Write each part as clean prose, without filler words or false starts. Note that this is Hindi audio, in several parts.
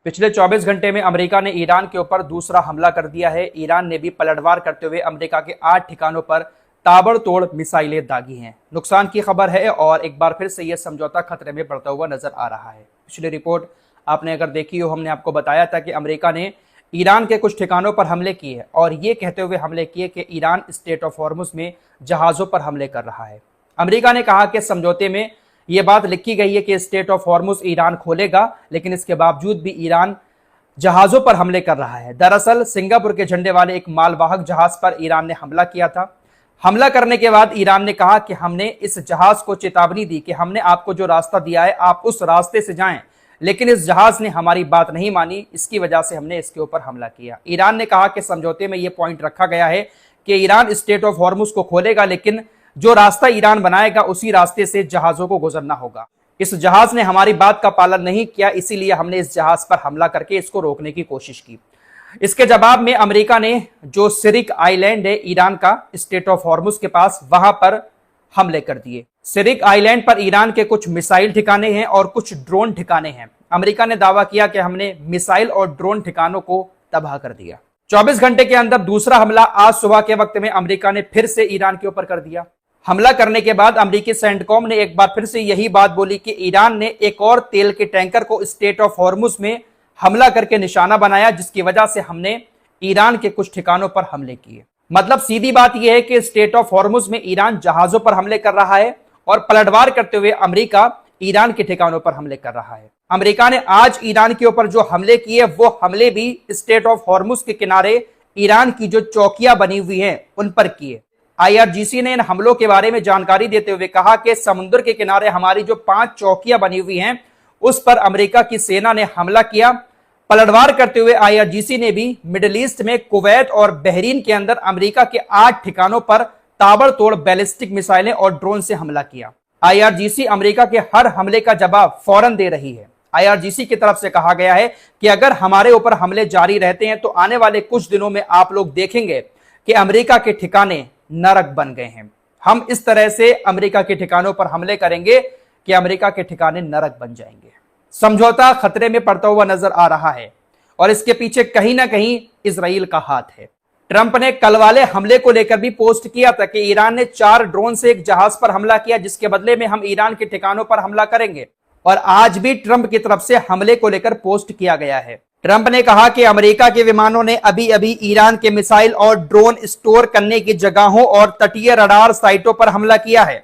पिछले 24 घंटे में अमेरिका ने ईरान के ऊपर दूसरा हमला कर दिया है। ईरान ने भी पलटवार करते हुए अमेरिका के 8 ठिकानों पर ताबड़तोड़ मिसाइलें दागी हैं। नुकसान की खबर है और एक बार फिर से यह समझौता खतरे में बढ़ता हुआ नजर आ रहा है। पिछली रिपोर्ट आपने अगर देखी हो, हमने आपको बताया था कि अमेरिका ने ईरान के कुछ ठिकानों पर हमले किए और ये कहते हुए हमले किए कि ईरान स्ट्रेट ऑफ हॉर्मुज में जहाजों पर हमले कर रहा है। अमेरिका ने कहा कि समझौते में यह बात लिखी गई है कि स्ट्रेट ऑफ हॉर्मुज ईरान खोलेगा, लेकिन इसके बावजूद भी ईरान जहाजों पर हमले कर रहा है। दरअसल सिंगापुर के झंडे वाले एक मालवाहक जहाज पर ईरान ने हमला किया था। हमला करने के बाद ईरान ने कहा कि हमने इस जहाज को चेतावनी दी कि हमने आपको जो रास्ता दिया है आप उस रास्ते से जाएं, लेकिन इस जहाज ने हमारी बात नहीं मानी, इसकी वजह से हमने इसके ऊपर हमला किया। ईरान ने कहा कि समझौते में यह पॉइंट रखा गया है कि ईरान स्ट्रेट ऑफ हॉर्मुज को खोलेगा, लेकिन जो रास्ता ईरान बनाएगा उसी रास्ते से जहाजों को गुजरना होगा। इस जहाज ने हमारी बात का पालन नहीं किया, इसीलिए हमने इस जहाज पर हमला करके इसको रोकने की कोशिश की। इसके जवाब में अमेरिका ने जो सिरिक आइलैंड है ईरान का स्ट्रेट ऑफ हॉर्मुज के पास, वहां पर हमले कर दिए। सिरिक आइलैंड पर ईरान के कुछ मिसाइल ठिकाने हैं और कुछ ड्रोन ठिकाने हैं। अमेरिका ने दावा किया कि हमने मिसाइल और ड्रोन ठिकानों को तबाह कर दिया। 24 घंटे के अंदर दूसरा हमला आज सुबह के वक्त में अमेरिका ने फिर से ईरान के ऊपर कर दिया। हमला करने के बाद अमेरिकी सेंटकॉम ने एक बार फिर से यही बात बोली कि ईरान ने एक और तेल के टैंकर को स्ट्रेट ऑफ हॉर्मुज में हमला करके निशाना बनाया, जिसकी वजह से हमने ईरान के कुछ ठिकानों पर हमले किए। मतलब सीधी बात यह है कि स्ट्रेट ऑफ हॉर्मुज में ईरान जहाजों पर हमले कर रहा है और पलटवार करते हुए अमेरिका ईरान के ठिकानों पर हमले कर रहा है। अमेरिका ने आज ईरान के ऊपर जो हमले किए वो हमले भी स्ट्रेट ऑफ हॉर्मुज के किनारे ईरान की जो चौकियां बनी हुई हैं उन पर किए। IRGC ने इन हमलों के बारे में जानकारी देते हुए कहा कि समुद्र के किनारे हमारी जो 5 चौकियां बनी हुई हैं उस पर अमेरिका की सेना ने हमला किया। पलटवार करते हुए IRGC ने भी मिडिल ईस्ट में कुवैत और बहरीन के अंदर अमेरिका के 8 ठिकानों पर ताबड़तोड़ बैलिस्टिक मिसाइलें और ड्रोन से हमला किया। IRGC अमेरिका के हर हमले का जवाब फौरन दे रही है। IRGC की तरफ से कहा गया है कि अगर हमारे ऊपर हमले जारी रहते हैं तो आने वाले कुछ दिनों में आप लोग देखेंगे कि अमेरिका के ठिकाने नरक बन गए हैं। हम इस तरह से अमेरिका के ठिकानों पर हमले करेंगे कि अमेरिका के ठिकाने नरक बन जाएंगे। समझौता खतरे में पड़ता हुआ नजर आ रहा है और इसके पीछे कहीं ना कहीं इजराइल का हाथ है। ट्रंप ने कल वाले हमले को लेकर भी पोस्ट किया था कि ईरान ने 4 ड्रोन से एक जहाज पर हमला किया, जिसके बदले में हम ईरान के ठिकानों पर हमला करेंगे। और आज भी ट्रंप की तरफ से हमले को लेकर पोस्ट किया गया है। ट्रंप ने कहा कि अमेरिका के विमानों ने अभी अभी ईरान के मिसाइल और ड्रोन स्टोर करने की जगहों और तटीय रडार साइटों पर हमला किया है,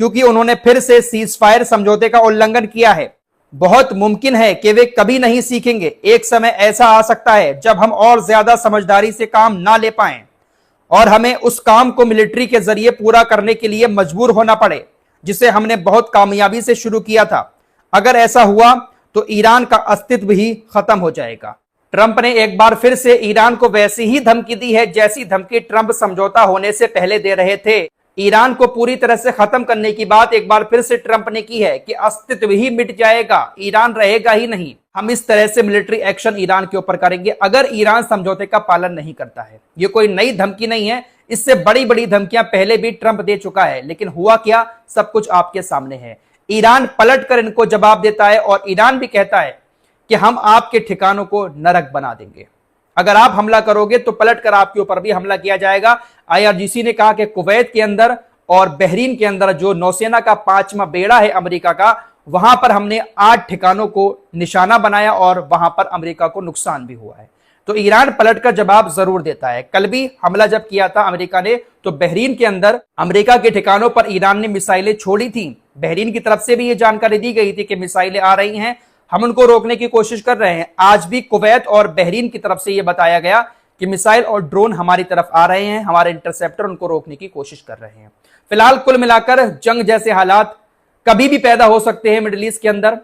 क्योंकि उन्होंने फिर से सीजफायर समझौते का उल्लंघन किया है। बहुत मुमकिन है कि वे कभी नहीं सीखेंगे। एक समय ऐसा आ सकता है जब हम और ज्यादा समझदारी से काम ना ले पाएं और हमें उस काम को मिलिट्री के जरिए पूरा करने के लिए मजबूर होना पड़े, जिसे हमने बहुत कामयाबी से शुरू किया था। अगर ऐसा हुआ तो ईरान का अस्तित्व ही खत्म हो जाएगा। ट्रंप ने एक बार फिर से ईरान को वैसी ही धमकी दी है जैसी धमकी ट्रंप समझौता होने से पहले दे रहे थे। ईरान को पूरी तरह से खत्म करने की बात एक बार फिर से ट्रंप ने की है कि अस्तित्व ही मिट जाएगा, ईरान रहेगा ही नहीं। हम इस तरह से मिलिट्री एक्शन ईरान के ऊपर करेंगे अगर ईरान समझौते का पालन नहीं करता है। ये कोई नई धमकी नहीं है, इससे बड़ी बड़ी धमकियां पहले भी ट्रंप दे चुका है, लेकिन हुआ क्या, सब कुछ आपके सामने है। ईरान पलटकर इनको जवाब देता है और ईरान भी कहता है कि हम आपके ठिकानों को नरक बना देंगे। अगर आप हमला करोगे तो पलटकर आपके ऊपर भी हमला किया जाएगा। IRGC ने कहा कि कुवैत के अंदर और बहरीन के अंदर जो नौसेना का 5वां बेड़ा है अमेरिका का, वहां पर हमने 8 ठिकानों को निशाना बनाया और वहां पर अमेरिका को नुकसान भी हुआ है। तो ईरान पलटकर जवाब जरूर देता है। कल भी हमला जब किया था अमेरिका ने, तो बहरीन के अंदर अमेरिका के ठिकानों पर ईरान ने मिसाइलें छोड़ी थी। बहरीन की तरफ से भी ये जानकारी दी गई थी कि मिसाइलें आ रही हैं, हम उनको रोकने की कोशिश कर रहे हैं। आज भी कुवैत और बहरीन की तरफ से यह बताया गया कि मिसाइल और ड्रोन हमारी तरफ आ रहे हैं, हमारे इंटरसेप्टर उनको रोकने की कोशिश कर रहे हैं। फिलहाल कुल मिलाकर जंग जैसे हालात कभी भी पैदा हो सकते हैं मिडिल ईस्ट के अंदर।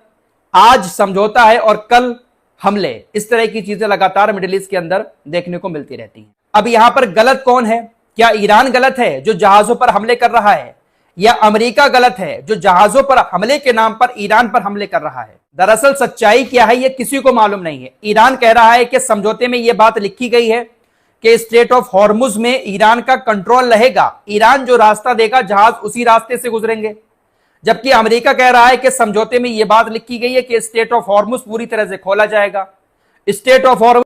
आज समझौता है और कल हमले, इस तरह की चीजें लगातार मिडिल ईस्ट के अंदर देखने को मिलती रहती हैं। अब यहां पर गलत कौन है? क्या ईरान गलत है जो जहाजों पर हमले कर रहा है, या अमेरिका गलत है जो जहाजों पर हमले के नाम पर ईरान पर हमले कर रहा है? दरअसल सच्चाई क्या है यह किसी को मालूम नहीं है। ईरान कह रहा है कि समझौते में यह बात लिखी गई है कि स्ट्रेट ऑफ हॉर्मुज में ईरान का कंट्रोल रहेगा, ईरान जो रास्ता देगा जहाज उसी रास्ते से गुजरेंगे। जबकि अमेरिका कह रहा है कि समझौते में यह बात लिखी गई है कि स्ट्रेट ऑफ हॉर्मुज पूरी तरह से खोला जाएगा। State of